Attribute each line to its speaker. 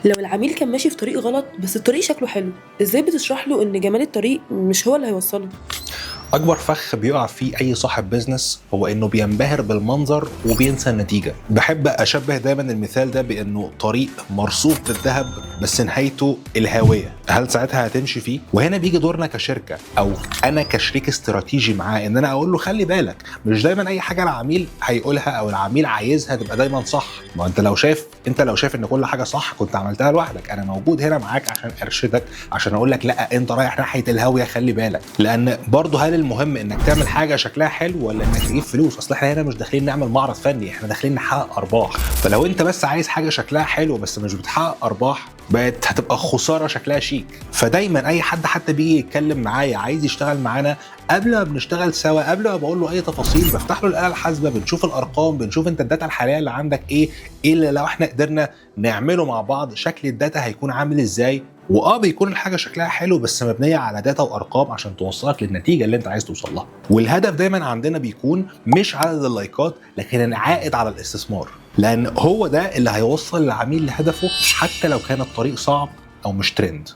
Speaker 1: لو العميل كان ماشي في طريق غلط بس الطريق شكله حلو، ازاي بتشرح له ان جمال الطريق مش هو اللي هيوصله؟
Speaker 2: اكبر فخ بيقع فيه اي صاحب بيزنس هو انه بينبهر بالمنظر وبينسى النتيجه. بحب اشبه دايما المثال ده بانه طريق مرصوف بالذهب بس نهايته الهاويه، هل ساعتها هتمشي فيه؟ وهنا بيجي دورنا كشركه او انا كشريك استراتيجي معاه ان انا اقول له خلي بالك، مش دايما اي حاجه العميل هيقولها او العميل عايزها تبقى دايما صح. ما انت لو شايف ان كل حاجه صح كنت عملتها لوحدك. انا موجود هنا معاك عشان ارشدك، عشان اقول لك لا انت رايح ناحيه الهاويه خلي بالك. لان برضه هل المهم انك تعمل حاجه شكلها حلو ولا انك تجيب فلوس؟ اصل احنا هنا مش داخلين نعمل معرض فني، احنا داخلين نحقق ارباح. فلو انت بس عايز حاجه شكلها حلو بس مش بتحقق ارباح، بقت هتبقى خساره شكلها شيك. فدايما اي حد حتى بيجي يتكلم معايا عايز يشتغل معانا، قبل ما بنشتغل سوا، قبل ما بقول له اي تفاصيل، بفتح له الاله الحاسبه، بنشوف الارقام، بنشوف انت الداتا الحاليه اللي عندك ايه اللي لو احنا قدرنا نعمله مع بعض شكل الداتا هيكون عامل ازاي. بيكون الحاجه شكلها حلو بس مبنيه على داتا وارقام عشان توصلك للنتيجه اللي انت عايز توصل لها. والهدف دايما عندنا بيكون مش عدد اللايكات لكن العائد على الاستثمار، لان هو ده اللي هيوصل العميل لهدفه حتى لو كان الطريق صعب او مش ترند.